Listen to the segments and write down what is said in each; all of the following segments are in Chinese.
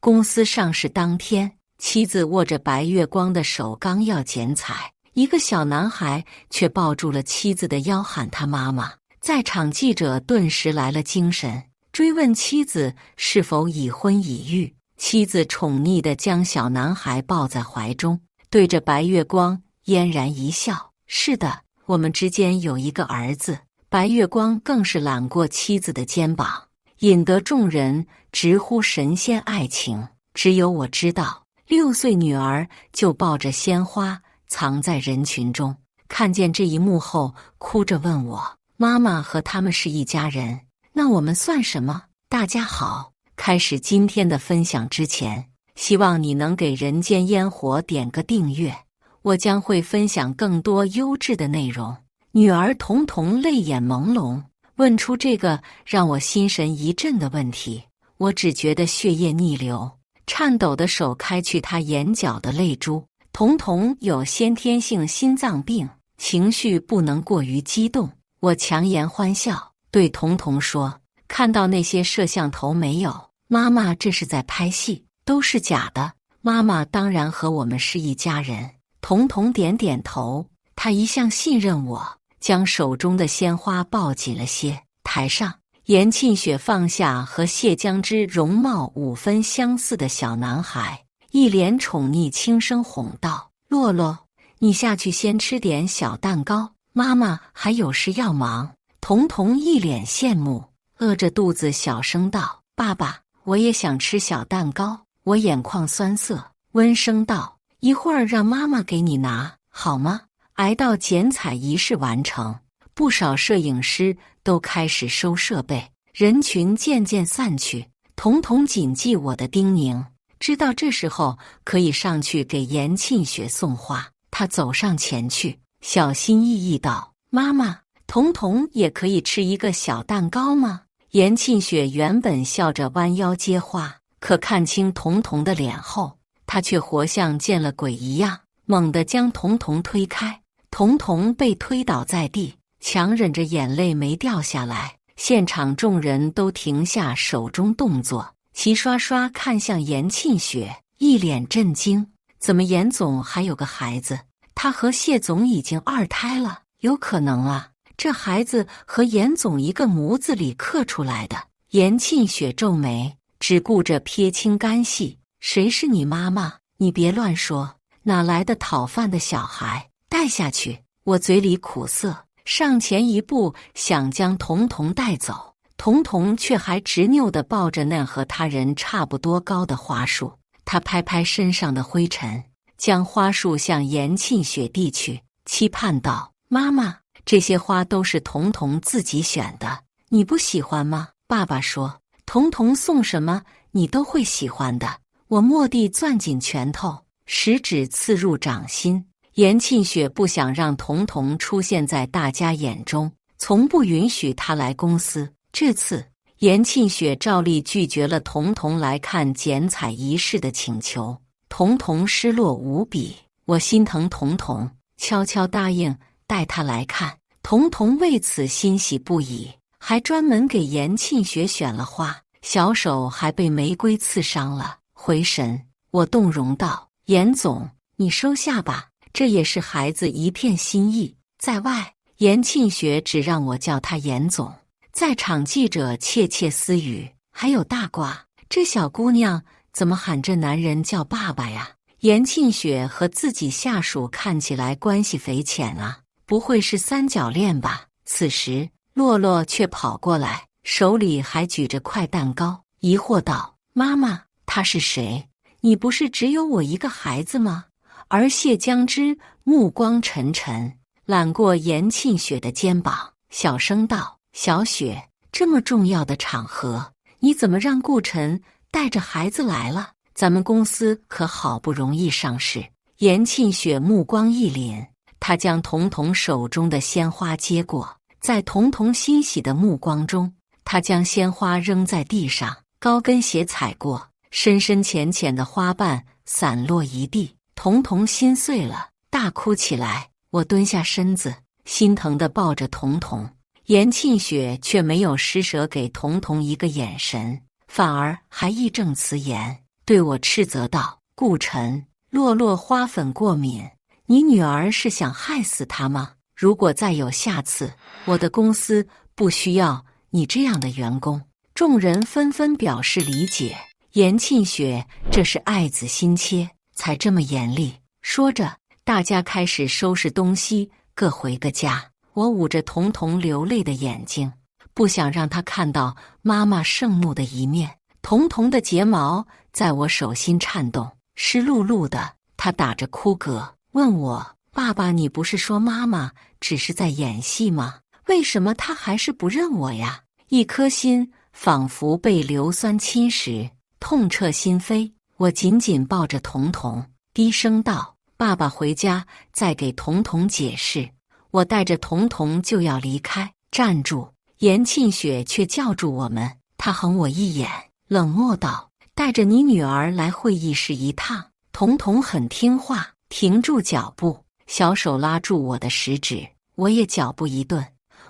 公司上市当天，妻子握着白月光的手刚要剪彩，一个小男孩却抱住了妻子的腰喊他妈妈。在场记者顿时来了精神，追问妻子是否已婚已育。妻子宠溺地将小男孩抱在怀中，对着白月光嫣然一笑：“是的，我们之间有一个儿子。”白月光更是揽过妻子的肩膀，引得众人直呼神仙爱情。只有我知道，6岁女儿就抱着鲜花藏在人群中，看见这一幕后，哭着问我：“妈妈和他们是一家人，那我们算什么？”大家好，开始今天的分享之前，希望你能给人间烟火点个订阅，我将会分享更多优质的内容。女儿彤彤泪眼朦胧，问出这个让我心神一震的问题。我只觉得血液逆流，颤抖的手开去她眼角的泪珠。彤彤有先天性心脏病，情绪不能过于激动。我强颜欢笑，对彤彤说：“看到那些摄像头没有？妈妈这是在拍戏，都是假的。妈妈当然和我们是一家人。”彤彤点点头，她一向信任我，将手中的鲜花抱紧了些。台上，严沁雪放下和谢江之容貌5分相似的小男孩，一脸宠溺，轻声哄道：“洛洛，你下去先吃点小蛋糕，妈妈还有事要忙。”彤彤一脸羡慕，饿着肚子小声道：“爸爸，我也想吃小蛋糕。”我眼眶酸涩，温声道：“一会儿让妈妈给你拿，好吗？”挨到剪彩仪式完成，不少摄影师都开始收设备，人群渐渐散去。彤彤谨记我的叮咛，知道这时候可以上去给严沁雪送花。她走上前去，小心翼翼道：“妈妈，彤彤也可以吃一个小蛋糕吗？”严沁雪原本笑着弯腰接花，可看清彤彤的脸后，她却活像见了鬼一样，猛地将彤彤推开。彤彤被推倒在地，强忍着眼泪没掉下来。现场众人都停下手中动作，齐刷刷看向严沁雪，一脸震惊：“怎么严总还有个孩子？他和谢总已经2胎了，有可能啊？这孩子和严总一个模子里刻出来的。”严沁雪皱眉，只顾着撇清干系：“谁是你妈妈？你别乱说，哪来的讨饭的小孩？带下去！”我嘴里苦涩，上前一步想将彤彤带走，彤彤却还执拗地抱着那和他人差不多高的花束。他拍拍身上的灰尘，将花束向严沁雪递去，期盼道：“妈妈，这些花都是彤彤自己选的，你不喜欢吗？”爸爸说：“彤彤送什么你都会喜欢的。”我蓦地攥紧拳头，食指刺入掌心。严沁雪不想让彤彤出现在大家眼中，从不允许她来公司。这次，严沁雪照例拒绝了彤彤来看剪彩仪式的请求。彤彤失落无比，我心疼彤彤，悄悄答应带她来看。彤彤为此欣喜不已，还专门给严沁雪选了花，小手还被玫瑰刺伤了。回神，我动容道：“严总，你收下吧。这也是孩子一片心意。”在外，严沁雪只让我叫他严总。在场记者窃窃私语，还有大瓜，这小姑娘怎么喊这男人叫爸爸呀？严沁雪和自己下属看起来关系匪浅啊，不会是3角恋吧？此时，洛洛却跑过来，手里还举着块蛋糕，疑惑道：“妈妈，他是谁？你不是只有我一个孩子吗？”而谢江之目光沉沉，揽过严沁雪的肩膀，小声道：“小雪，这么重要的场合，你怎么让顾晨带着孩子来了？咱们公司可好不容易上市。”严沁雪目光一凛，她将彤彤手中的鲜花接过，在彤彤欣喜的目光中，她将鲜花扔在地上，高跟鞋踩过，深深浅浅的花瓣散落一地。彤彤心碎了，大哭起来。我蹲下身子，心疼地抱着彤彤。严沁雪却没有施舍给彤彤一个眼神，反而还义正辞严：“对我斥责道：顾晨，洛洛花粉过敏，你女儿是想害死她吗？如果再有下次，我的公司不需要你这样的员工。众人纷纷表示理解。严沁雪这是爱子心切，才这么严厉。说着，大家开始收拾东西，各回个家。我捂着彤彤流泪的眼睛，不想让她看到妈妈盛怒的一面。彤彤的睫毛在我手心颤动，湿漉漉的。她打着哭嗝问我：爸爸，你不是说妈妈只是在演戏吗？为什么她还是不认我呀？一颗心仿佛被硫酸侵蚀，痛彻心扉。我紧紧抱着彤彤，低声道：爸爸回家再给彤彤解释。我带着彤彤就要离开，站住！严沁雪却叫住我们，她横我一眼，冷漠道：带着你女儿来会议室一趟。彤彤很听话，停住脚步，小手拉住我的食指，我也脚步一顿。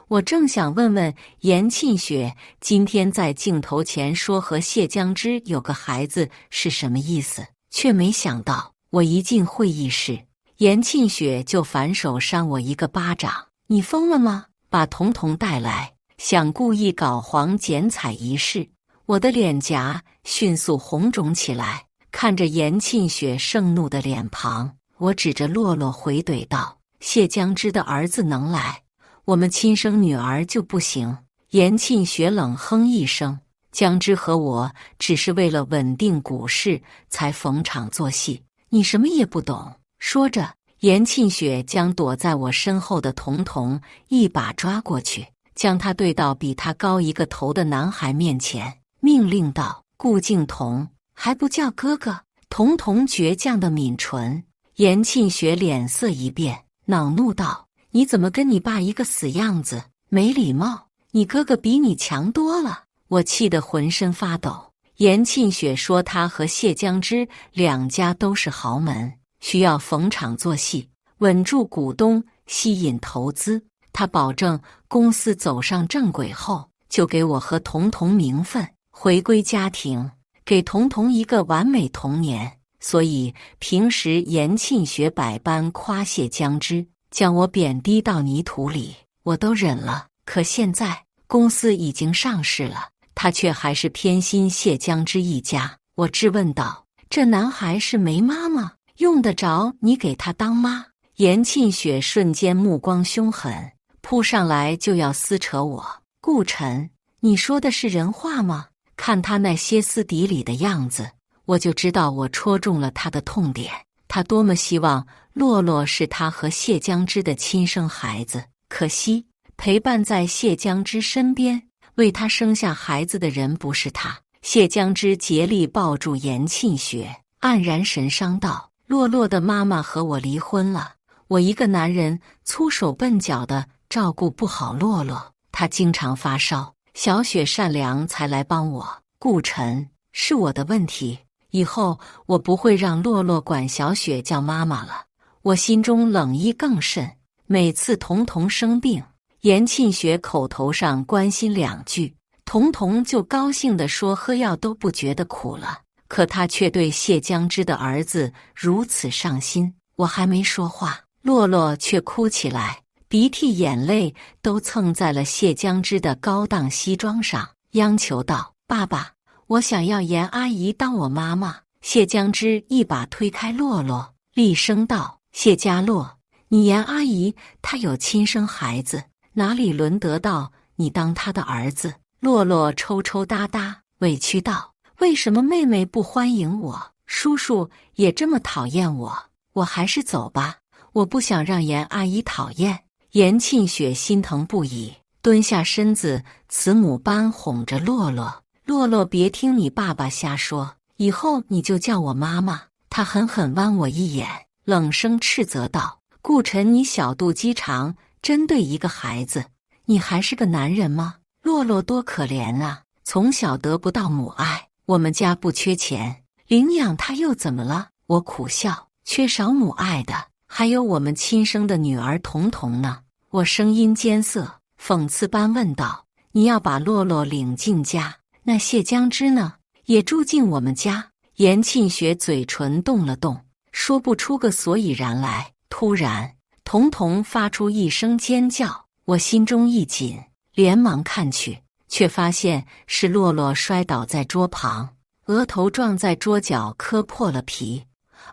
我正想问问严沁雪今天在镜头前说和谢江之有个孩子是什么意思，却没想到我一进会议室，严沁雪就反手扇我一个巴掌。你疯了吗？把彤彤带来，想故意搞黄剪彩仪式。我的脸颊迅速红肿起来，看着严沁雪盛怒的脸庞，我指着洛洛回怼道：谢江之的儿子能来，我们亲生女儿就不行。严沁雪冷哼一声：江之和我只是为了稳定股市才逢场作戏，你什么也不懂。说着，严沁雪将躲在我身后的彤彤一把抓过去，将他对到比他高一个头的男孩面前，命令道：顾敬彤，还不叫哥哥？彤彤倔强的抿唇。严沁雪脸色一变，恼怒道：你怎么跟你爸一个死样子，没礼貌！你哥哥比你强多了。我气得浑身发抖。严沁雪说他和谢江之两家都是豪门，需要逢场作戏，稳住股东，吸引投资。他保证公司走上正轨后，就给我和彤彤名分，回归家庭，给彤彤一个完美童年。所以平时严沁雪百般夸谢江之，将我贬低到泥土里，我都忍了。可现在公司已经上市了，他却还是偏心谢江之一家。我质问道：这男孩是没妈吗？用得着你给他当妈？严沁雪瞬间目光凶狠，扑上来就要撕扯我。顾晨，你说的是人话吗？看他那歇斯底里的样子，我就知道我戳中了他的痛点。他多么希望洛洛是他和谢江之的亲生孩子，可惜陪伴在谢江之身边，为他生下孩子的人不是他。谢江之竭力抱住严沁雪，黯然神伤道：洛洛的妈妈和我离婚了，我一个男人粗手笨脚的照顾不好洛洛，她经常发烧，小雪善良才来帮我。顾晨，是我的问题，以后我不会让洛洛管小雪叫妈妈了。我心中冷意更甚，每次彤彤生病，严沁雪口头上关心两句，彤彤就高兴地说喝药都不觉得苦了，可她却对谢江之的儿子如此上心。我还没说话，洛洛却哭起来，鼻涕眼泪都蹭在了谢江之的高档西装上，央求道：爸爸，我想要严阿姨当我妈妈。谢江之一把推开洛洛，厉声道：谢家洛，你严阿姨她有亲生孩子，哪里轮得到你当她的儿子？洛洛抽抽搭搭，委屈道：为什么妹妹不欢迎我？叔叔也这么讨厌我，我还是走吧，我不想让严阿姨讨厌。严沁雪心疼不已，蹲下身子，慈母般哄着洛洛：洛洛，别听你爸爸瞎说，以后你就叫我妈妈。他狠狠剜我一眼，冷声斥责道：顾晨，你小肚鸡肠，针对一个孩子，你还是个男人吗？洛洛多可怜啊，从小得不到母爱，我们家不缺钱，领养他又怎么了？我苦笑，缺少母爱的还有我们亲生的女儿彤彤呢。我声音艰涩，讽刺般问道：你要把洛洛领进家，那谢江之呢？也住进我们家，严庆雪嘴唇动了动，说不出个所以然来。突然，彤彤发出一声尖叫，我心中一紧，连忙看去，却发现是洛洛摔倒在桌旁，额头撞在桌角，磕破了皮，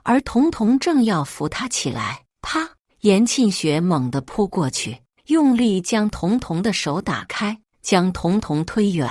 而彤彤正要扶他起来。啪！严庆雪猛地扑过去，用力将彤彤的手打开，将彤彤推远。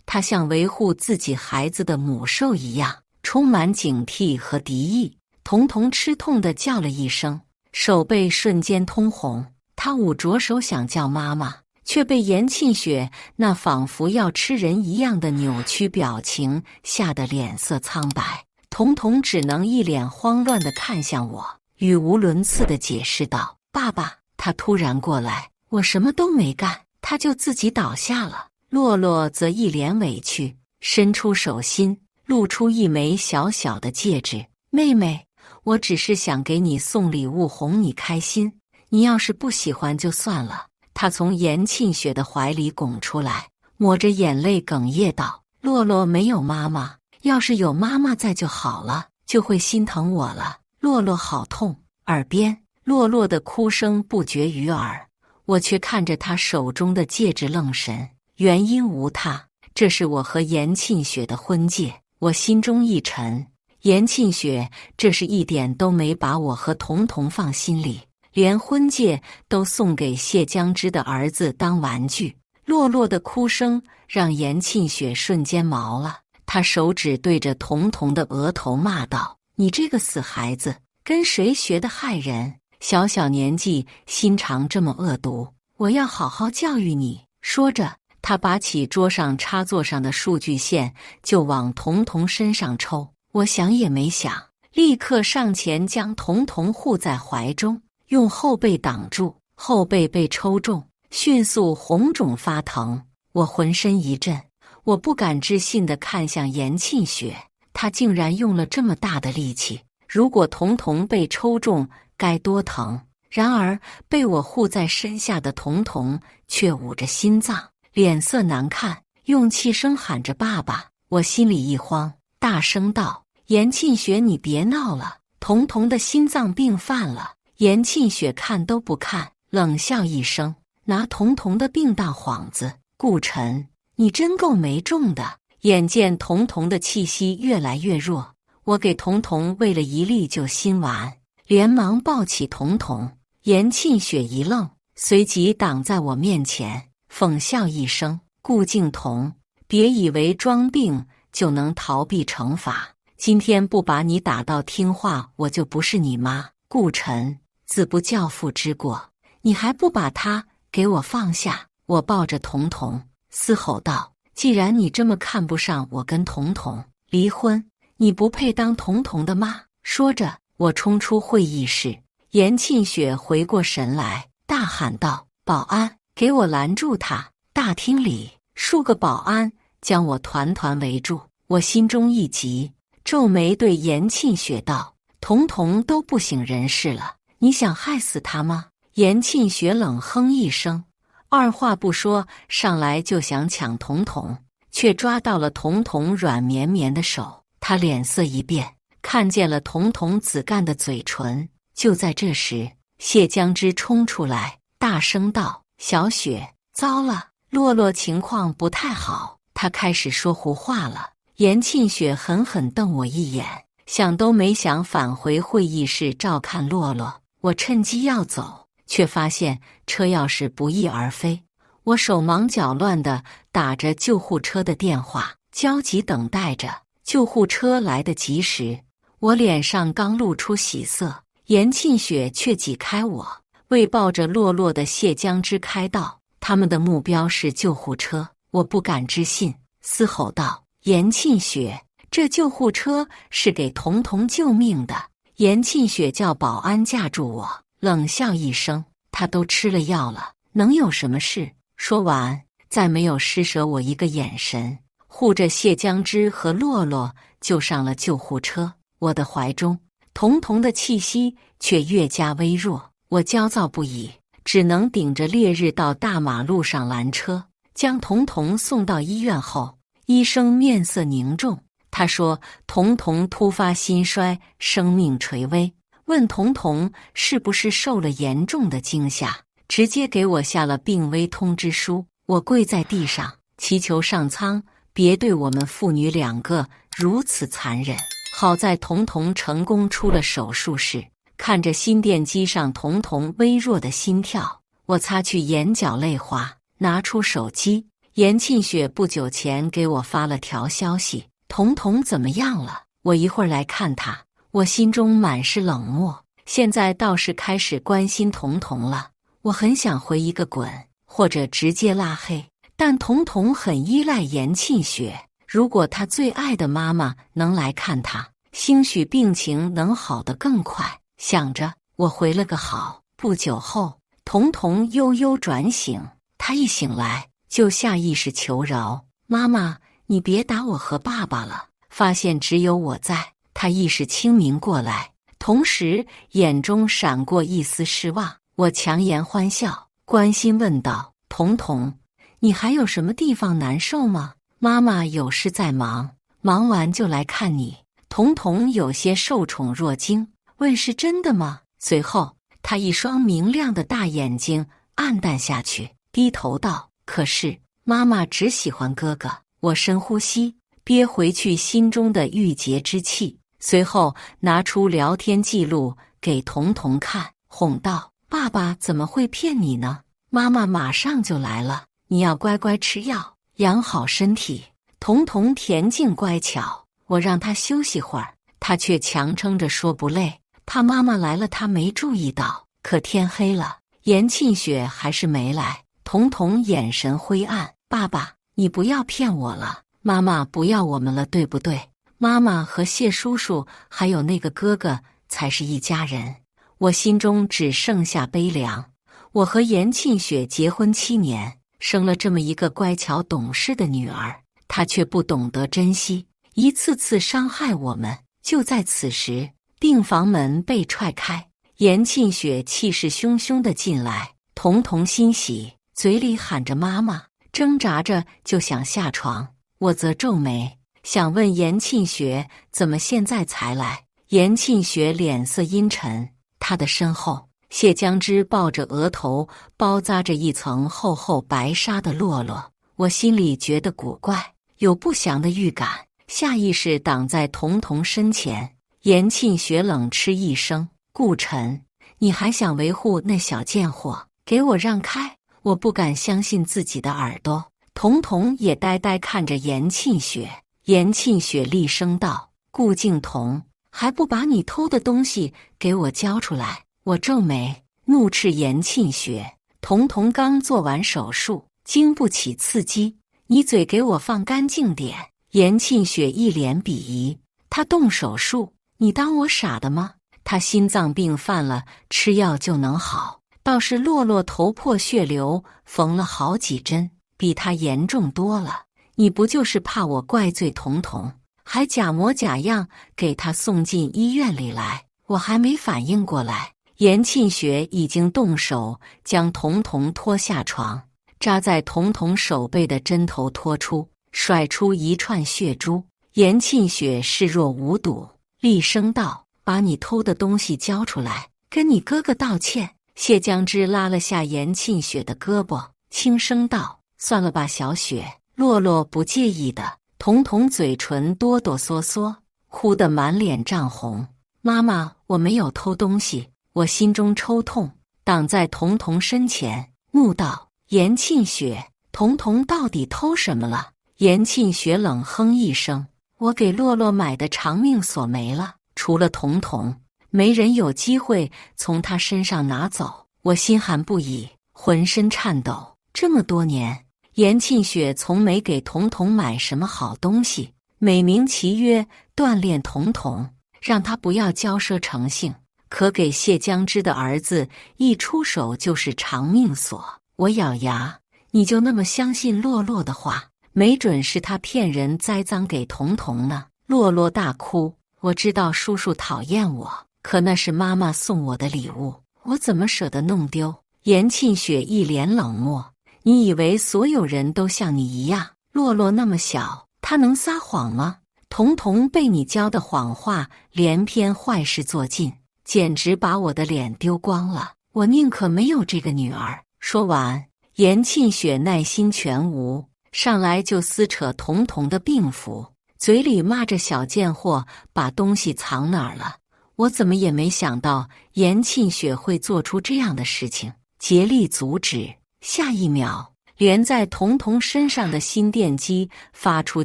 她像维护自己孩子的母兽一样，充满警惕和敌意。彤彤吃痛地叫了一声，手背瞬间通红。她捂着手想叫妈妈，却被严庆雪那仿佛要吃人一样的扭曲表情吓得脸色苍白。彤彤只能一脸慌乱地看向我，语无伦次地解释道：“爸爸。”他突然过来，我什么都没干，他就自己倒下了。洛洛则一脸委屈，伸出手心，露出一枚小小的戒指。妹妹，我只是想给你送礼物，哄你开心，你要是不喜欢就算了。他从严庆雪的怀里拱出来，抹着眼泪哽咽道：“洛洛没有妈妈，要是有妈妈在就好了，就会心疼我了。洛洛好痛。”耳边洛洛的哭声不绝于耳，我却看着他手中的戒指愣神。原因无他，这是我和严庆雪的婚戒。我心中一沉，严庆雪这是一点都没把我和彤彤放心里，连婚戒都送给谢江之的儿子当玩具。洛洛的哭声让严庆雪瞬间毛了，他手指对着彤彤的额头骂道：“你这个死孩子，跟谁学的害人？小小年纪心肠这么恶毒，我要好好教育你。”说着，他拔起桌上插座上的数据线就往彤彤身上抽。我想也没想，立刻上前将彤彤护在怀中，用后背挡住。后背被抽中，迅速红肿发疼，我浑身一震。我不敢置信地看向严庆雪，他竟然用了这么大的力气。如果彤彤被抽中该多疼！然而被我护在身下的彤彤却捂着心脏，脸色难看，用气声喊着爸爸。我心里一慌，大声道：“严庆雪，你别闹了，彤彤的心脏病犯了。”严庆雪看都不看，冷笑一声，拿彤彤的病当幌子。顾晨，你真够没种的！眼见彤彤的气息越来越弱，我给彤彤喂了一粒救心丸，连忙抱起彤彤。严庆雪一愣，随即挡在我面前，讽笑一声：“顾静彤，别以为装病就能逃避惩罚，今天不把你打到听话，我就不是你妈。”顾晨，子不教父之过，你还不把他给我放下？我抱着彤彤嘶吼道：“既然你这么看不上我跟彤彤，离婚，你不配当彤彤的妈。”说着，我冲出会议室。严庆雪回过神来，大喊道：“保安，给我拦住他！”大厅里数个保安将我团团围住，我心中一急，皱眉对严庆雪道：“彤彤都不省人事了，你想害死他吗？”严庆雪冷哼一声，二话不说上来就想抢彤彤，却抓到了彤彤软绵绵的手。他脸色一变，看见了彤彤紫干的嘴唇。就在这时，谢江之冲出来，大声道：“小雪，糟了，洛洛情况不太好。”他开始说胡话了。严庆雪狠狠瞪我一眼，想都没想返回会议室照看洛洛。我趁机要走，却发现车钥匙不翼而飞。我手忙脚乱地打着救护车的电话，焦急等待着。救护车来得及时，我脸上刚露出喜色，严庆雪却挤开我，为抱着洛洛的谢江之开道：“他们的目标是救护车。”我不敢置信，嘶吼道：“严庆雪，这救护车是给彤彤救命的！”严庆雪叫保安架住我，冷笑一声：“他都吃了药了，能有什么事？”说完，再没有施舍我一个眼神，护着谢江之和洛洛就上了救护车。我的怀中，彤彤的气息却越加微弱，我焦躁不已，只能顶着烈日到大马路上拦车，将彤彤送到医院后，医生面色凝重，他说童童突发心衰，生命垂危，问童童是不是受了严重的惊吓，直接给我下了病危通知书。我跪在地上祈求上苍别对我们父女2个如此残忍。好在童童成功出了手术室，看着心电机上童童微弱的心跳，我擦去眼角泪花，拿出手机。严沁雪不久前给我发了条消息，童童怎么样了？我一会儿来看他。我心中满是冷漠，现在倒是开始关心童童了。我很想回一个滚，或者直接拉黑，但童童很依赖严沁雪，如果他最爱的妈妈能来看他，兴许病情能好得更快。想着，我回了个好。不久后，童童悠悠转醒，他一醒来就下意识求饶：“妈妈，你别打我和爸爸了。”发现只有我在，他意识清明过来，同时眼中闪过一丝失望。我强颜欢笑，关心问道：“童童，你还有什么地方难受吗？妈妈有事在忙，忙完就来看你。”童童有些受宠若惊，问：“是真的吗？”随后，他一双明亮的大眼睛暗淡下去，低头道：“可是妈妈只喜欢哥哥。”我深呼吸，憋回去心中的郁结之气，随后拿出聊天记录给童童看，哄道：“爸爸怎么会骗你呢？妈妈马上就来了，你要乖乖吃药，养好身体。”童童恬静乖巧，我让他休息会儿，他却强撑着说不累，怕妈妈来了他没注意到。可天黑了，严沁雪还是没来。童童眼神灰暗：“爸爸，你不要骗我了，妈妈不要我们了，对不对？妈妈和谢叔叔还有那个哥哥才是一家人。”我心中只剩下悲凉。我和严沁雪结婚7年，生了这么一个乖巧懂事的女儿，她却不懂得珍惜，一次次伤害我们。就在此时，病房门被踹开，严沁雪气势汹汹地进来。童童欣喜，嘴里喊着妈妈，挣扎着就想下床。我则皱眉，想问严沁雪怎么现在才来。严沁雪脸色阴沉，她的身后，谢江之抱着额头包扎着一层厚厚白纱的洛洛。我心里觉得古怪，有不祥的预感，下意识挡在童童身前。严沁雪冷嗤一声：“顾晨，你还想维护那小贱货？给我让开！”我不敢相信自己的耳朵，童童也呆呆看着严沁雪。严沁雪厉声道：“顾敬童，还不把你偷的东西给我交出来！”我皱眉，怒斥严沁雪：“童童刚做完手术，经不起刺激，你嘴给我放干净点！”严沁雪一脸鄙夷：“他动手术，你当我傻的吗？他心脏病犯了，吃药就能好。倒是洛洛头破血流，缝了好几针，比他严重多了。你不就是怕我怪罪童童，还假模假样给他送进医院里来？”我还没反应过来，严沁雪已经动手将童童拖下床，扎在童童手背的针头拖出，甩出一串血珠。严沁雪视若无睹，厉声道：“把你偷的东西交出来，跟你哥哥道歉。”谢江之拉了下严沁雪的胳膊，轻声道：“算了吧，小雪，洛洛不介意的。”童童嘴唇哆哆嗦嗦，哭得满脸涨红。“妈妈，我没有偷东西。”我心中抽痛，挡在童童身前，怒道：“严沁雪，童童到底偷什么了？”严沁雪冷哼一声：“我给洛洛买的长命锁没了，除了童童，没人有机会从他身上拿走。”我心寒不已，浑身颤抖。这么多年，严沁雪从没给童童买什么好东西，美名其曰锻炼童童，让他不要骄奢成性。可给谢江之的儿子一出手就是长命锁。我咬牙：“你就那么相信洛洛的话？没准是他骗人栽赃给童童呢。”洛洛大哭：“我知道叔叔讨厌我，可那是妈妈送我的礼物，我怎么舍得弄丢？”严沁雪一脸冷漠：“你以为所有人都像你一样？洛洛那么小，他能撒谎吗？童童被你教的谎话连篇坏事做尽，简直把我的脸丢光了。我宁可没有这个女儿。说完，严沁雪耐心全无，上来就撕扯童童的病符，嘴里骂着小贱货把东西藏哪儿了。我怎么也没想到严沁雪会做出这样的事情，竭力阻止。下一秒，连在童童身上的心电机发出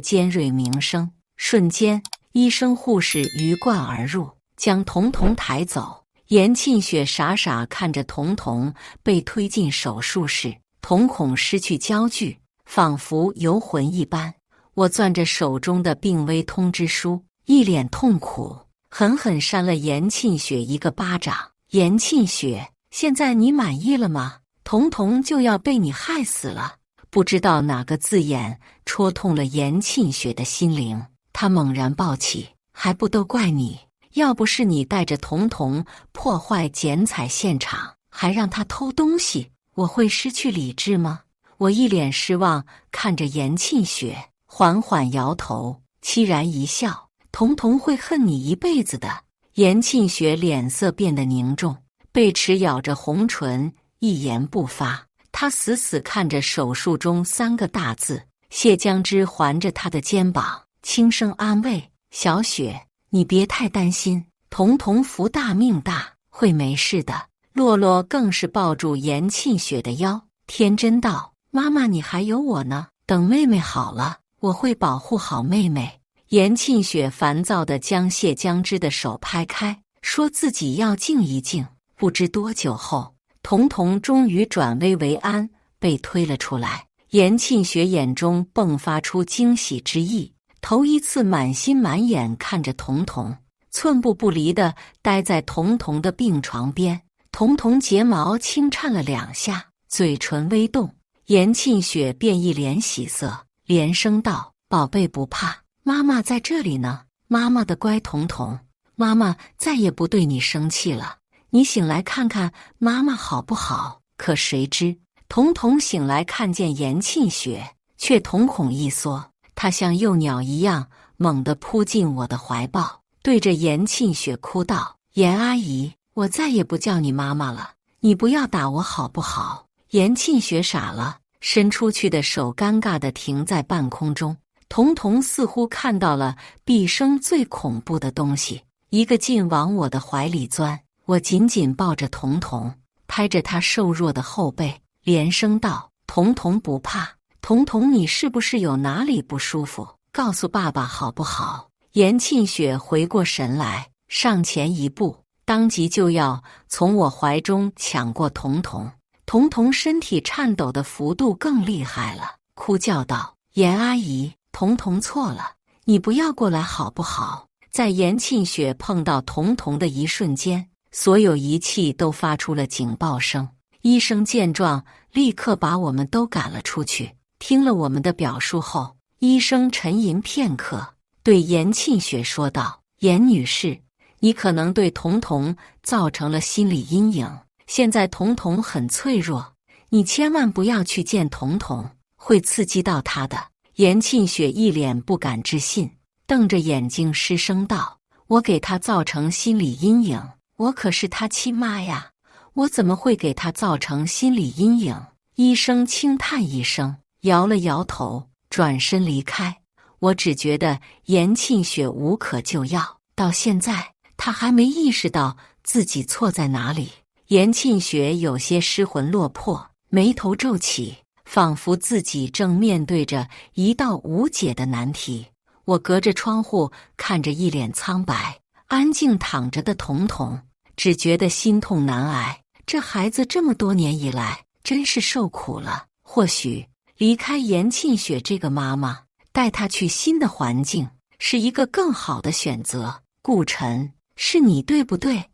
尖锐鸣声，瞬间，医生护士鱼贯而入，将童童抬走。严沁雪傻傻看着童童被推进手术室，瞳孔失去焦距，仿佛游魂一般。我攥着手中的病危通知书，一脸痛苦，狠狠扇了严沁雪一个巴掌。严沁雪，现在你满意了吗？童童就要被你害死了。不知道哪个字眼戳痛了严沁雪的心灵，她猛然抱起，还不都怪你。要不是你带着童童破坏剪彩现场，还让他偷东西，我会失去理智吗？我一脸失望看着严沁雪，缓缓摇头，凄然一笑。童童会恨你一辈子的。严沁雪脸色变得凝重，贝齿咬着红唇，一言不发。她死死看着手术中3个大字。谢江之环着她的肩膀，轻声安慰：小雪，你别太担心，童童福大命大，会没事的。洛洛更是抱住严沁雪的腰，天真道：妈妈你还有我呢，等妹妹好了，我会保护好妹妹。严沁雪烦躁地将谢江之的手拍开，说自己要静一静。不知多久后，童童终于转危为安，被推了出来。严沁雪眼中迸发出惊喜之意，头一次满心满眼看着童童，寸步不离地待在童童的病床边。童童睫毛轻颤了2下，嘴唇微动，严沁雪便一脸喜色，连声道：宝贝不怕，妈妈在这里呢。妈妈的乖童童，妈妈再也不对你生气了，你醒来看看妈妈好不好？可谁知童童醒来看见严沁雪，却瞳孔一缩，她像幼鸟一样猛地扑进我的怀抱，对着严沁雪哭道：严阿姨，我再也不叫你妈妈了，你不要打我好不好？严沁雪傻了，伸出去的手尴尬地停在半空中。童童似乎看到了毕生最恐怖的东西，一个劲往我的怀里钻。我紧紧抱着童童，拍着她瘦弱的后背，连声道：童童不怕，童童你是不是有哪里不舒服？告诉爸爸好不好？严沁雪回过神来，上前一步，当即就要从我怀中抢过童童。童童身体颤抖的幅度更厉害了，哭叫道：严阿姨，童童错了，你不要过来好不好？在严沁雪碰到童童的一瞬间，所有仪器都发出了警报声。医生见状，立刻把我们都赶了出去。听了我们的表述后，医生沉吟片刻，对严沁雪说道：严女士，你可能对童童造成了心理阴影，现在童童很脆弱，你千万不要去见童童，会刺激到他的。严沁雪一脸不敢置信，瞪着眼睛失声道：我给他造成心理阴影？我可是他亲妈呀，我怎么会给他造成心理阴影？医生轻叹一声，摇了摇头，转身离开。我只觉得严沁雪无可救药，到现在她还没意识到自己错在哪里。严沁雪有些失魂落魄，眉头皱起，仿佛自己正面对着一道无解的难题。我隔着窗户看着一脸苍白、安静躺着的童童，只觉得心痛难挨。这孩子这么多年以来真是受苦了。或许离开严沁雪这个妈妈，带她去新的环境，是一个更好的选择。顾晨，是你对不对？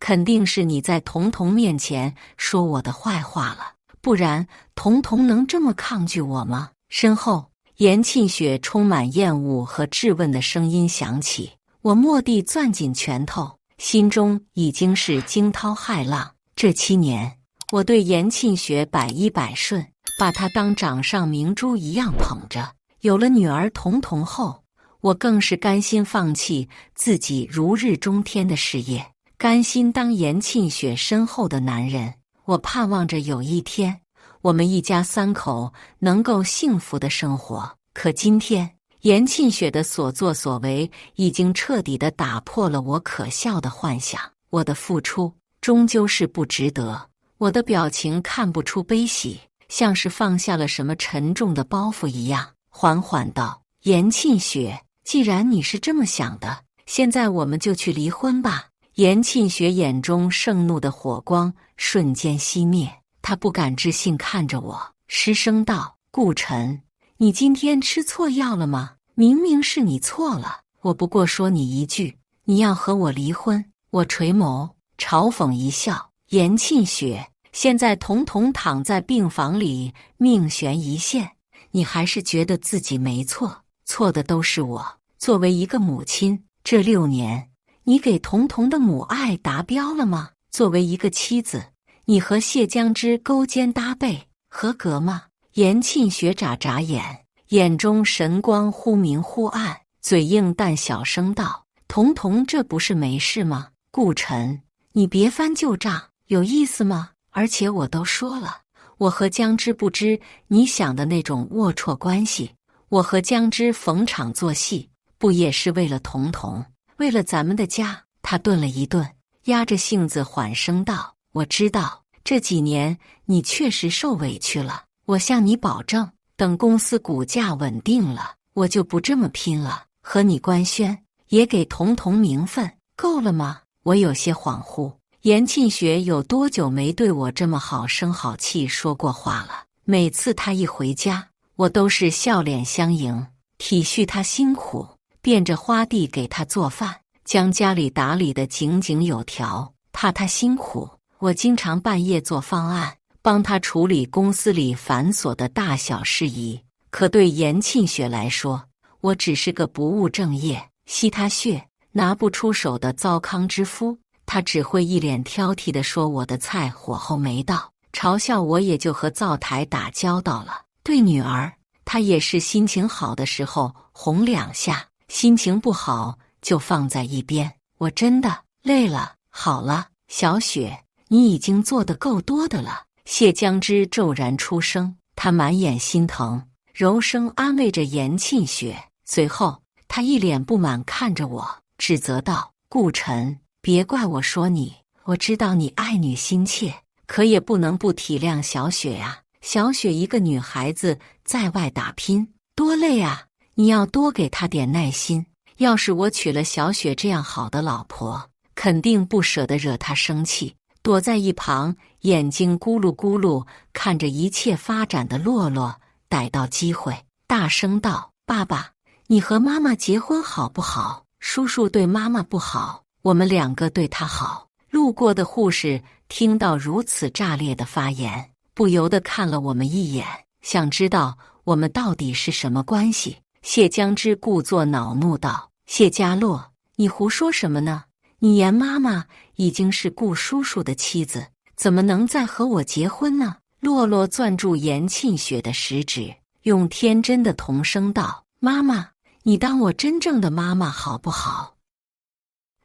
肯定是你在童童面前说我的坏话了，不然童童能这么抗拒我吗？身后，严沁雪充满厌恶和质问的声音响起。我蓦地攥紧拳头，心中已经是惊涛骇浪。这7年，我对严沁雪百依百顺，把她当掌上明珠一样捧着。有了女儿童童后，我更是甘心放弃自己如日中天的事业，甘心当严庆雪身后的男人。我盼望着有一天，我们一家三口能够幸福的生活。可今天，严庆雪的所作所为已经彻底地打破了我可笑的幻想。我的付出终究是不值得。我的表情看不出悲喜，像是放下了什么沉重的包袱一样，缓缓道：“严庆雪，既然你是这么想的，现在我们就去离婚吧。”严庆雪眼中盛怒的火光瞬间熄灭，她不敢置信看着我，失声道：“顾晨，你今天吃错药了吗？明明是你错了，我不过说你一句，你要和我离婚。”我垂眸嘲讽一笑：“严庆雪，现在彤彤躺在病房里，命悬一线，你还是觉得自己没错，错的都是我。作为一个母亲，这6年，你给彤彤的母爱达标了吗？作为一个妻子，你和谢江之勾肩搭背，合格吗？”严庆雪眨眨眼，眼中神光忽明忽暗，嘴硬但小声道：“彤彤这不是没事吗？顾晨，你别翻旧账，有意思吗？而且我都说了，我和江之不知你想的那种龌龊关系。我和江之逢场作戏，不也是为了彤彤，为了咱们的家？”他顿了一顿，压着性子缓声道：“我知道这几年你确实受委屈了，我向你保证，等公司股价稳定了，我就不这么拼了，和你官宣，也给彤彤名分，够了吗？”我有些恍惚，严庆雪有多久没对我这么好声好气说过话了？每次她一回家，我都是笑脸相迎，体恤她辛苦，变着花地给她做饭，将家里打理得井井有条。怕她辛苦，我经常半夜做方案，帮她处理公司里繁琐的大小事宜。可对严庆雪来说，我只是个不务正业、吸她血拿不出手的糟糠之夫。她只会一脸挑剔地说我的菜火候没到，嘲笑我也就和灶台打交道了。对女儿，她也是心情好的时候哄2下，心情不好就放在一边。我真的累了。好了，小雪，你已经做得够多的了。谢江之骤然出声，他满眼心疼，柔声安慰着严庆雪。随后他一脸不满看着我，指责道：“顾晨，别怪我说你，我知道你爱女心切，可也不能不体谅小雪呀。小雪一个女孩子在外打拼，多累啊！你要多给她点耐心。要是我娶了小雪这样好的老婆，肯定不舍得惹她生气。”躲在一旁，眼睛咕噜咕噜看着一切发展的洛洛，逮到机会，大声道：“爸爸，你和妈妈结婚好不好？叔叔对妈妈不好，我们2个对她好。”路过的护士听到如此炸裂的发言，不由得看了我们一眼，想知道我们到底是什么关系。谢江之故作恼怒道：“谢家洛，你胡说什么呢？你严妈妈已经是顾叔叔的妻子，怎么能再和我结婚呢？”洛洛攥住严庆雪的食指，用天真的童声道：“妈妈，你当我真正的妈妈好不好？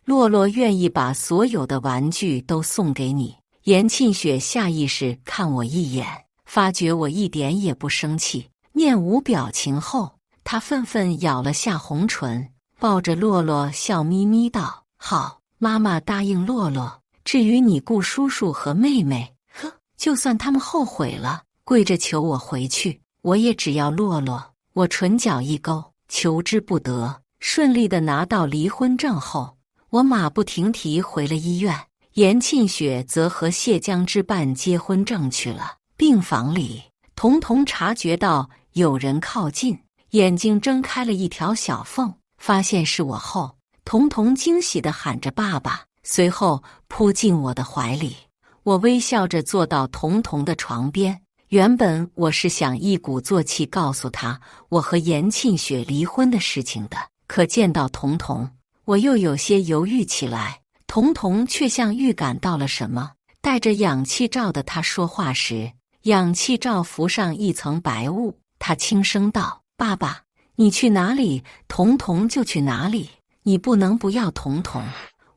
洛洛愿意把所有的玩具都送给你。”严庆雪下意识看我一眼，发觉我一点也不生气，面无表情后，她愤愤咬了下红唇，抱着洛洛笑眯眯道：“好。”妈妈答应洛洛，至于你顾叔叔和妹妹，就算他们后悔了，跪着求我回去，我也只要洛洛。我唇角一勾，求之不得。顺利的拿到离婚证后，我马不停蹄回了医院，严庆雪则和谢江之办结婚证去了。病房里，彤彤察觉到有人靠近，眼睛睁开了一条小缝，发现是我后，彤彤惊喜地喊着爸爸，随后扑进我的怀里。我微笑着坐到彤彤的床边，原本我是想一鼓作气告诉他我和严庆雪离婚的事情的，可见到彤彤，我又有些犹豫起来。彤彤却像预感到了什么，戴着氧气罩的他说话时，氧气罩浮上一层白雾。他轻声道：“爸爸，你去哪里，彤彤就去哪里，你不能不要彤彤。”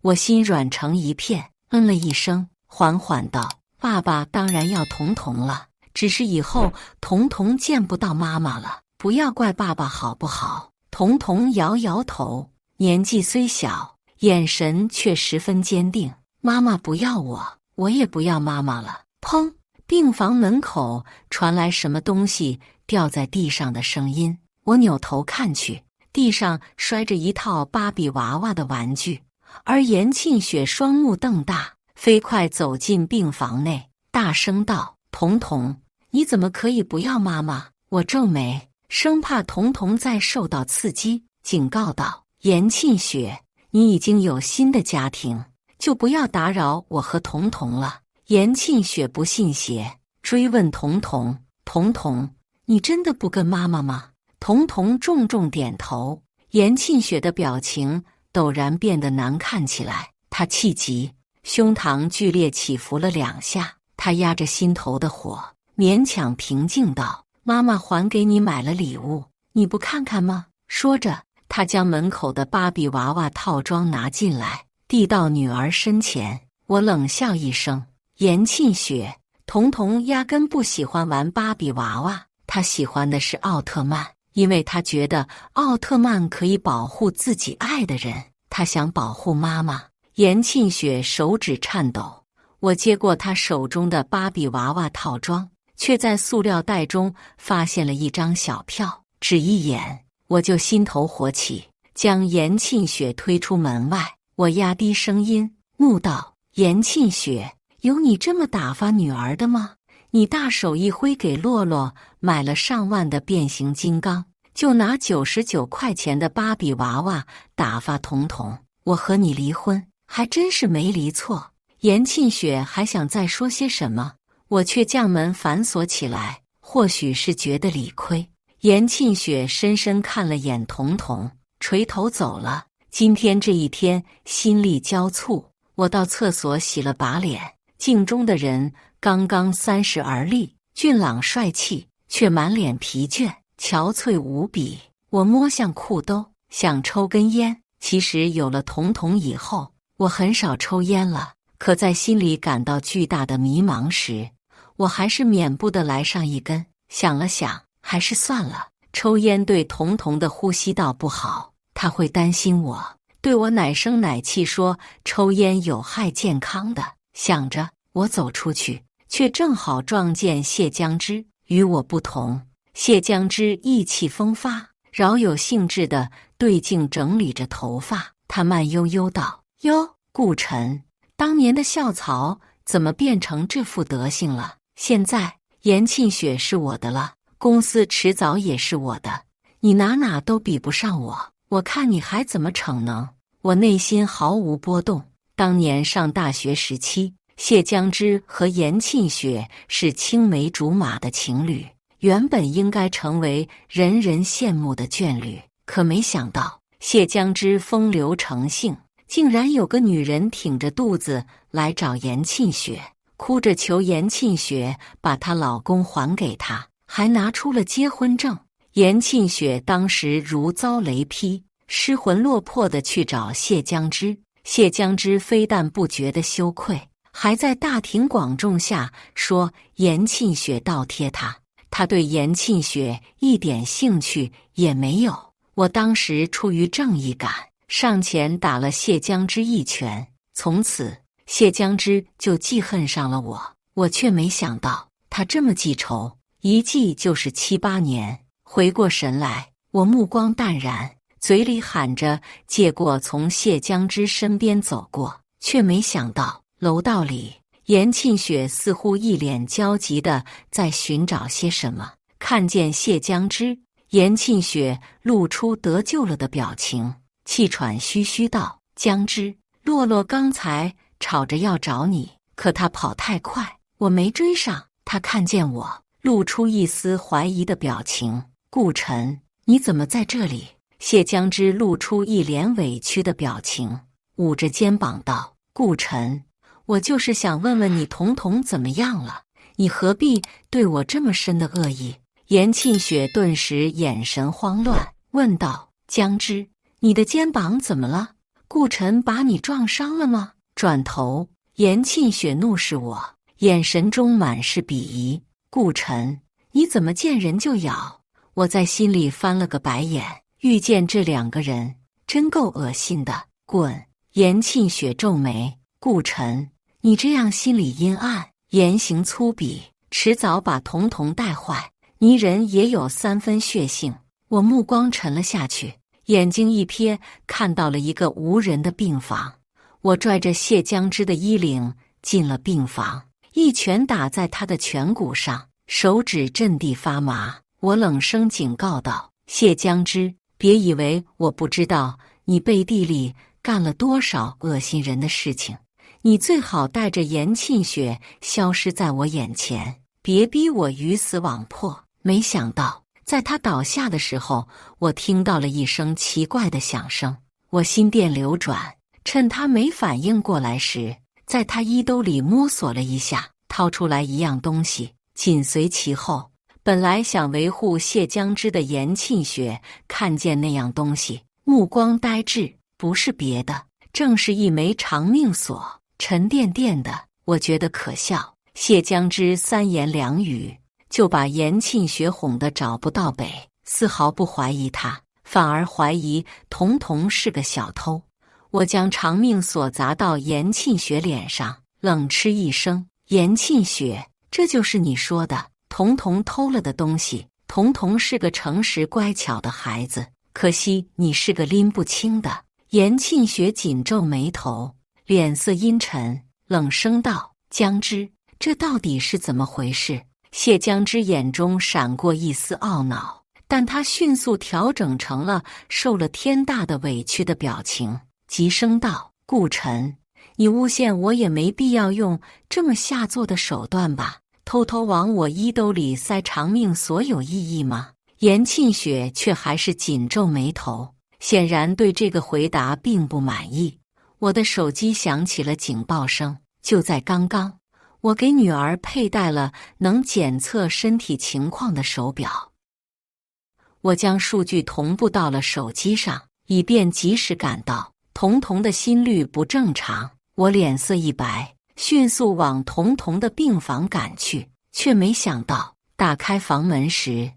我心软成一片，嗯了一声，缓缓道：“爸爸当然要彤彤了，只是以后彤彤见不到妈妈了，不要怪爸爸好不好？”彤彤摇摇头，年纪虽小，眼神却十分坚定：“妈妈不要我，我也不要妈妈了。”砰！病房门口传来什么东西掉在地上的声音，我扭头看去，地上摔着一套芭比娃娃的玩具，而严庆雪双目瞪大，飞快走进病房内，大声道：“彤彤，你怎么可以不要妈妈？”我皱眉，生怕彤彤再受到刺激，警告道：“严庆雪，你已经有新的家庭，就不要打扰我和彤彤了。”严庆雪不信邪，追问彤彤：“彤彤，你真的不跟妈妈吗？”彤彤重重点头。严庆雪的表情陡然变得难看起来，她气急，胸膛剧烈起伏了2下。她压着心头的火，勉强平静道：“妈妈还给你买了礼物，你不看看吗？”说着，她将门口的芭比娃娃套装拿进来，递到女儿身前。我冷笑一声：“严庆雪，彤彤压根不喜欢玩芭比娃娃，她喜欢的是奥特曼，因为她觉得奥特曼可以保护自己爱的人，她想保护妈妈。”严庆雪手指颤抖，我接过她手中的芭比娃娃套装，却在塑料袋中发现了一张小票，只一眼我就心头火起，将严庆雪推出门外。我压低声音怒道：“严庆雪，有你这么打发女儿的吗？你大手一挥，给洛洛买了上万的变形金刚，就拿99块钱的芭比娃娃打发彤彤。我和你离婚，还真是没离错。”严庆雪还想再说些什么，我却将门反锁起来。或许是觉得理亏，严庆雪深深看了眼彤彤，垂头走了。今天这一天心力交瘁，我到厕所洗了把脸。镜中的人刚刚30而立，俊朗帅气，却满脸疲倦，憔悴无比。我摸向裤兜，想抽根烟。其实有了彤彤以后，我很少抽烟了。可在心里感到巨大的迷茫时，我还是免不得来上一根。想了想，还是算了。抽烟对彤彤的呼吸道不好，她会担心我，对我奶声奶气说抽烟有害健康的。想着，我走出去，却正好撞见谢江之。与我不同，谢江之意气风发，饶有兴致地对镜整理着头发。他慢悠悠道：“哟，顾晨，当年的校草怎么变成这副德行了？现在严庆雪是我的了，公司迟早也是我的，你哪都比不上我，我看你还怎么逞能？”我内心毫无波动。当年上大学时期，谢江之和严庆雪是青梅竹马的情侣，原本应该成为人人羡慕的眷侣。可没想到，谢江之风流成性，竟然有个女人挺着肚子来找严庆雪，哭着求严庆雪把她老公还给她，还拿出了结婚证。严庆雪当时如遭雷劈，失魂落魄地去找谢江之。谢江之非但不觉得羞愧，还在大庭广众下说严庆雪倒贴他，他对严庆雪一点兴趣也没有。我当时出于正义感，上前打了谢江之一拳，从此谢江之就记恨上了我。我却没想到他这么记仇，一记就是7、8年。回过神来，我目光淡然，嘴里喊着借过，从谢江之身边走过，却没想到楼道里严庆雪似乎一脸焦急地在寻找些什么。看见谢江之，严庆雪露出得救了的表情，气喘吁吁道：“江之，洛洛刚才吵着要找你，可他跑太快，我没追上。他看见我，露出一丝怀疑的表情。顾晨，你怎么在这里？”谢江之露出一脸委屈的表情，捂着肩膀道：“顾晨，我就是想问问你彤彤怎么样了，你何必对我这么深的恶意？”严庆雪顿时眼神慌乱，问道：“江之，你的肩膀怎么了？顾晨把你撞伤了吗？”转头，严沁雪怒视我，眼神中满是鄙夷。顾晨，你怎么见人就咬？我在心里翻了个白眼，遇见这两个人真够恶心的。滚！严沁雪皱眉，顾晨，你这样心里阴暗，言行粗鄙，迟早把彤彤带坏。泥人也有3分血性。我目光沉了下去，眼睛一瞥，看到了一个无人的病房。我拽着谢江之的衣领进了病房，一拳打在他的颧骨上，手指阵地发麻。我冷声警告道：“谢江之，别以为我不知道你背地里干了多少恶心人的事情。你最好带着严沁雪消失在我眼前，别逼我鱼死网破。”没想到，在他倒下的时候，我听到了一声奇怪的响声。我心电流转，趁他没反应过来时，在他衣兜里摸索了一下，掏出来一样东西，紧随其后。本来想维护谢江之的严沁雪看见那样东西，目光呆滞，不是别的，正是一枚长命锁，沉甸甸的。我觉得可笑，谢江之3言2语就把严沁雪哄得找不到北，丝毫不怀疑他，反而怀疑彤彤是个小偷。我将长命锁砸到严沁雪脸上，冷嗤一声：“严沁雪，这就是你说的彤彤偷了的东西？彤彤是个诚实乖巧的孩子，可惜你是个拎不清的。”严沁雪紧皱眉头，脸色阴沉，冷声道：“江之，这到底是怎么回事？”谢江之眼中闪过一丝懊恼，但他迅速调整成了受了天大的委屈的表情，急声道：“顾晨，你诬陷我也没必要用这么下作的手段吧？偷偷往我衣兜里塞长命锁有意义吗？”严沁雪却还是紧皱眉头，显然对这个回答并不满意。我的手机响起了警报声，就在刚刚，我给女儿佩戴了能检测身体情况的手表。我将数据同步到了手机上，以便及时赶到。彤彤的心率不正常，我脸色一白，迅速往彤彤的病房赶去，却没想到打开房门时，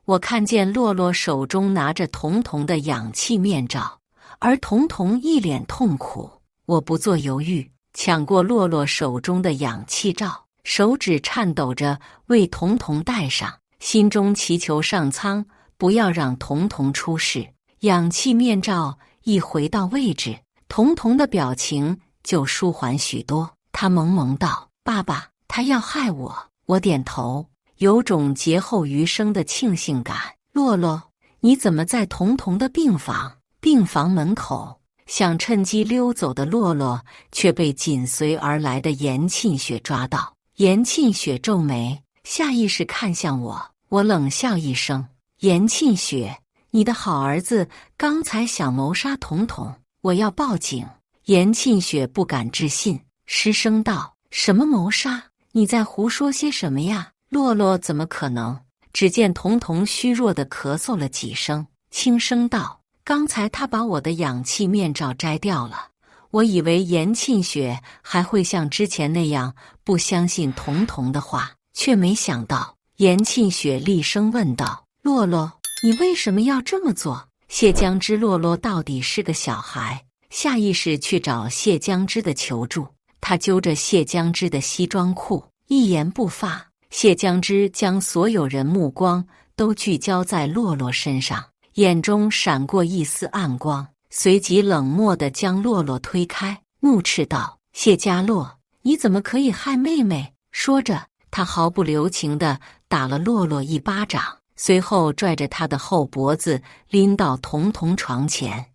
我看见洛洛手中拿着彤彤的氧气面罩，而彤彤一脸痛苦。我不做犹豫，抢过洛洛手中的氧气罩，手指颤抖着为彤彤戴上，心中祈求上苍不要让彤彤出事。氧气面罩一回到位置，彤彤的表情就舒缓许多。他萌萌道：“爸爸，他要害我。”我点头，有种劫后余生的庆幸感。洛洛，你怎么在彤彤的病房？病房门口，想趁机溜走的洛洛却被紧随而来的严沁雪抓到。严沁雪皱眉，下意识看向我，我冷笑一声：“严沁雪，你的好儿子刚才想谋杀彤彤，我要报警。”严沁雪不敢置信，失声道：“什么谋杀？你在胡说些什么呀？”洛洛怎么可能？只见彤彤虚弱地咳嗽了几声，轻声道：“刚才他把我的氧气面罩摘掉了。”我以为严沁雪还会像之前那样不相信彤彤的话，却没想到严沁雪厉声问道：“洛洛，你为什么要这么做？”谢江之洛洛到底是个小孩，下意识去找谢江之的求助。他揪着谢江之的西装裤，一言不发。谢江之将所有人目光都聚焦在洛洛身上，眼中闪过一丝暗光，随即冷漠地将洛洛推开，怒斥道：“谢家洛，你怎么可以害妹妹？”说着，他毫不留情地打了洛洛一巴掌，随后拽着他的后脖子拎到彤彤床前。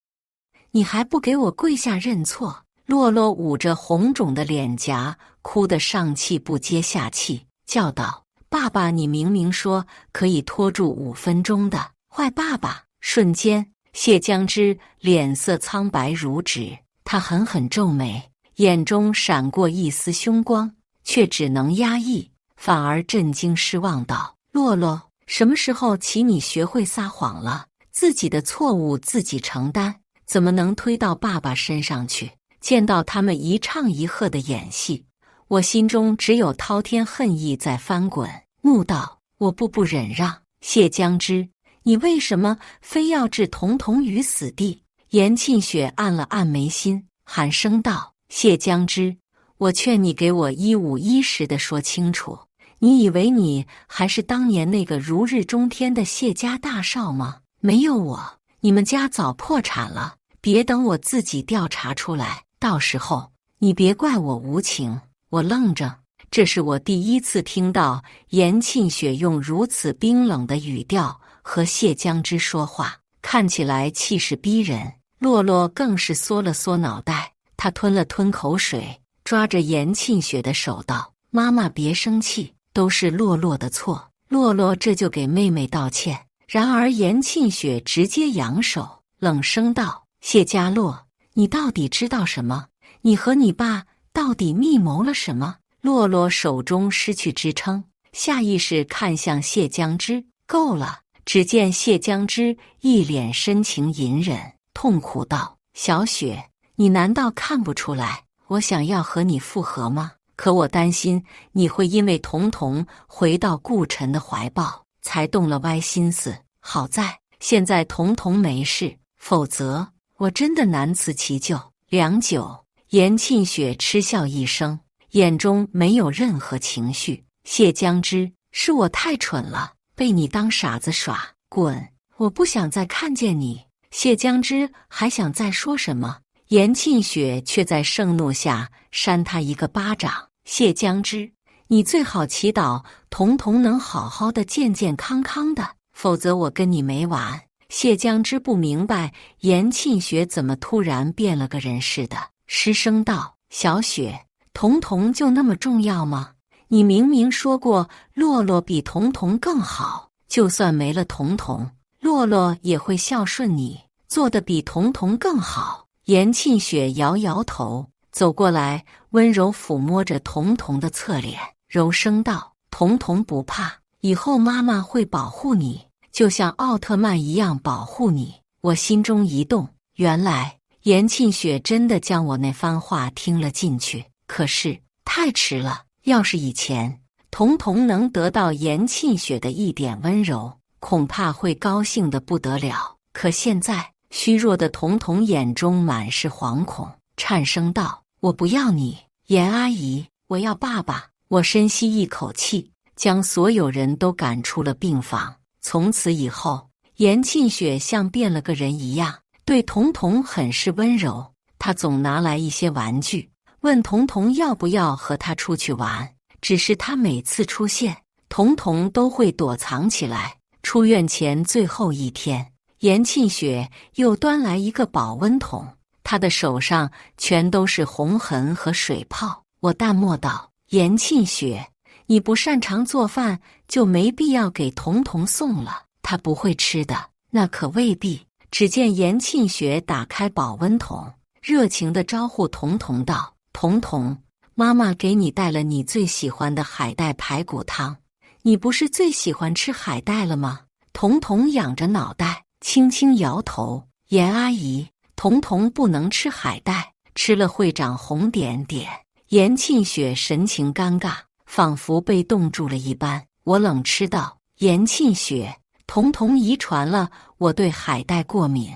“你还不给我跪下认错！”洛洛捂着红肿的脸颊，哭得上气不接下气，叫道：“爸爸，你明明说可以拖住5分钟的，坏爸爸！”瞬间，谢江之脸色苍白如纸，他狠狠皱眉，眼中闪过一丝凶光，却只能压抑，反而震惊失望道：“洛洛，什么时候起你学会撒谎了？自己的错误自己承担，怎么能推到爸爸身上去？见到他们一唱一和的演戏，我心中只有滔天恨意在翻滚，怒道：我步步忍让，谢将之，你为什么非要置童童于死地？严沁雪按了按眉心，喊声道：谢将之，我劝你给我一五一十地说清楚，你以为你还是当年那个如日中天的谢家大少吗？没有我，你们家早破产了，别等我自己调查出来，到时候你别怪我无情。我愣着，这是我第一次听到严沁雪用如此冰冷的语调和谢将之说话，看起来气势逼人。洛洛更是缩了缩脑袋，他吞了吞口水，抓着严沁雪的手道：妈妈别生气，都是洛洛的错。洛洛这就给妹妹道歉。然而严沁雪直接扬手，冷声道：谢家洛，你到底知道什么？你和你爸到底密谋了什么？洛洛手中失去支撑，下意识看向谢将之。够了！只见谢将之一脸深情隐忍，痛苦道：小雪，你难道看不出来我想要和你复合吗？可我担心你会因为童童回到顾晨的怀抱，才动了歪心思。好在现在童童没事，否则我真的难辞其咎。良久，严沁雪嗤笑一声，眼中没有任何情绪。谢将之，是我太蠢了，被你当傻子耍，滚！我不想再看见你。谢将之还想再说什么，严沁雪却在盛怒下扇他一个巴掌。谢将之，你最好祈祷童童能好好的健健康康的，否则我跟你没完。谢将之不明白严沁雪怎么突然变了个人似的，失声道：小雪，童童就那么重要吗？你明明说过洛洛比童童更好，就算没了童童，洛洛也会孝顺你，做得比童童更好。严沁雪摇摇头，走过来温柔抚摸着童童的侧脸，柔声道：童童不怕，以后妈妈会保护你，就像奥特曼一样保护你。我心中一动，原来严沁雪真的将我那番话听了进去，可是太迟了。要是以前童童能得到严沁雪的一点温柔，恐怕会高兴得不得了。可现在虚弱的童童眼中满是惶恐，颤声道：我不要你，严阿姨，我要爸爸。我深吸一口气，将所有人都赶出了病房。从此以后，严沁雪像变了个人一样，对童童很是温柔。她总拿来一些玩具，问童童要不要和她出去玩。只是她每次出现，童童都会躲藏起来。出院前最后一天，严沁雪又端来一个保温桶，她的手上全都是红痕和水泡。我淡漠道：严沁雪，你不擅长做饭，就没必要给童童送了，她不会吃的。那可未必。只见严沁雪打开保温桶，热情地招呼童童道：童童，妈妈给你带了你最喜欢的海带排骨汤，你不是最喜欢吃海带了吗？童童仰着脑袋轻轻摇头：严阿姨，童童不能吃海带，吃了会长红点点。严沁雪神情尴尬，仿佛被冻住了一般。我冷嗤道：严沁雪，童童遗传了我对海带过敏，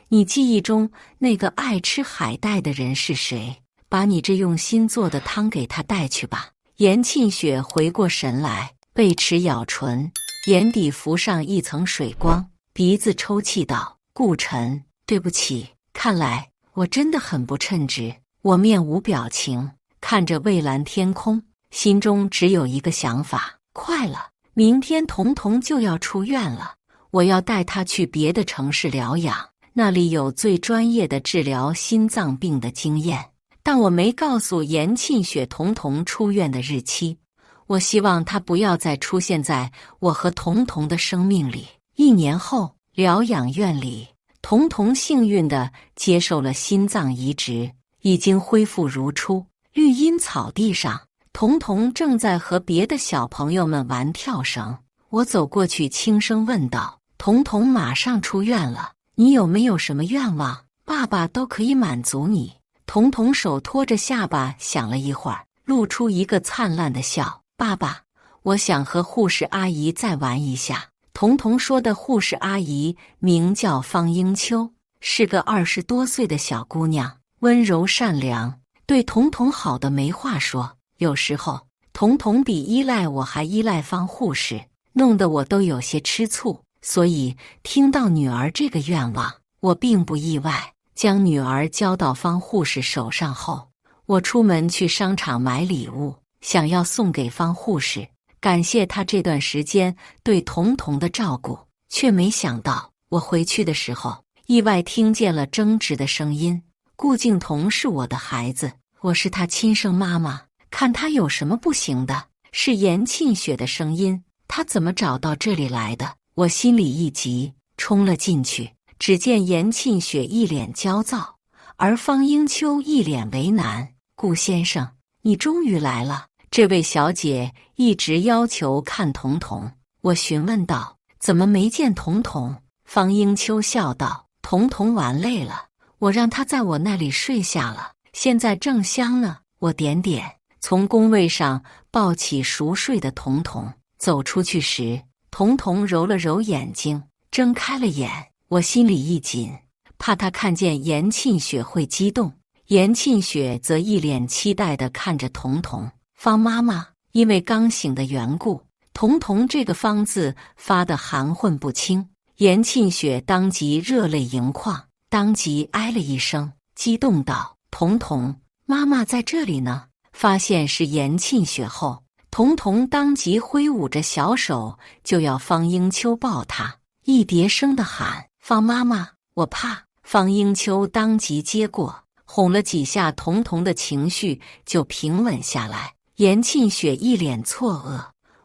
你记忆中那个爱吃海带的人是谁？把你这用心做的汤给他带去吧。严沁雪回过神来，贝齿咬唇，眼底浮上一层水光，鼻子抽泣道：顾晨，对不起，看来我真的很不称职。我面无表情，看着蔚蓝天空，心中只有一个想法：快了，明天童童就要出院了，我要带他去别的城市疗养，那里有最专业的治疗心脏病的经验。但我没告诉严沁雪童童出院的日期，我希望他不要再出现在我和童童的生命里。1年后，疗养院里，童童幸运地接受了心脏移植，已经恢复如初。绿荫草地上，童童正在和别的小朋友们玩跳绳。我走过去轻声问道：彤彤马上出院了，你有没有什么愿望，爸爸都可以满足你。彤彤手托着下巴想了一会儿，露出一个灿烂的笑。爸爸，我想和护士阿姨再玩一下。彤彤说的护士阿姨名叫方英秋，是个20多岁的小姑娘，温柔善良，对彤彤好的没话说。有时候彤彤比依赖我还依赖方护士，弄得我都有些吃醋。所以听到女儿这个愿望，我并不意外。将女儿交到方护士手上后，我出门去商场买礼物，想要送给方护士，感谢她这段时间对彤彤的照顾。却没想到我回去的时候，意外听见了争执的声音。顾静彤是我的孩子，我是她亲生妈妈，看她有什么不行的？是严沁雪的声音，她怎么找到这里来的？我心里一急，冲了进去，只见严沁雪一脸焦躁，而方英秋一脸为难。顾先生，你终于来了。这位小姐一直要求看彤彤。我询问道，怎么没见彤彤？方英秋笑道，彤彤玩累了，我让她在我那里睡下了，现在正香呢。我点点，从工位上抱起熟睡的彤彤，走出去时，彤彤揉了揉眼睛，睁开了眼。我心里一紧，怕她看见严沁雪会激动。严沁雪则一脸期待地看着彤彤。方妈妈，因为刚醒的缘故，彤彤这个方字发得含混不清。严沁雪当即热泪盈眶，当即哎了一声，激动道，彤彤，妈妈在这里呢。发现是严沁雪后，彤彤当即挥舞着小手就要方英秋抱她，一叠声地喊，方妈妈，我怕。方英秋当即接过，哄了几下，彤彤的情绪就平稳下来。严沁雪一脸错愕，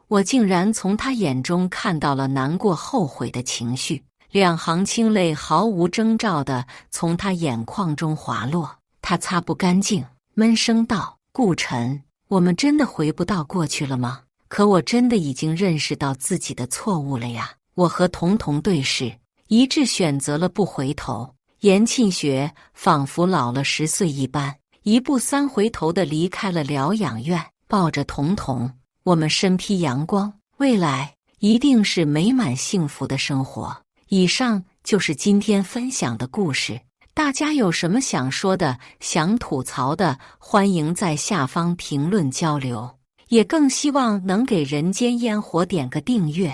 我竟然从她眼中看到了难过后悔的情绪，两行清泪毫无征兆地从她眼眶中滑落。她擦不干净，闷声道，顾晨，我们真的回不到过去了吗？可我真的已经认识到自己的错误了呀。我和彤彤对视，一致选择了不回头。严沁雪仿佛老了10岁一般，一步3回头地离开了疗养院，抱着彤彤，我们身披阳光，未来一定是美满幸福的生活。以上就是今天分享的故事，大家有什么想说的、想吐槽的，欢迎在下方评论交流，也更希望能给人间烟火点个订阅，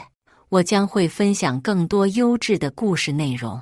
我将会分享更多优质的故事内容。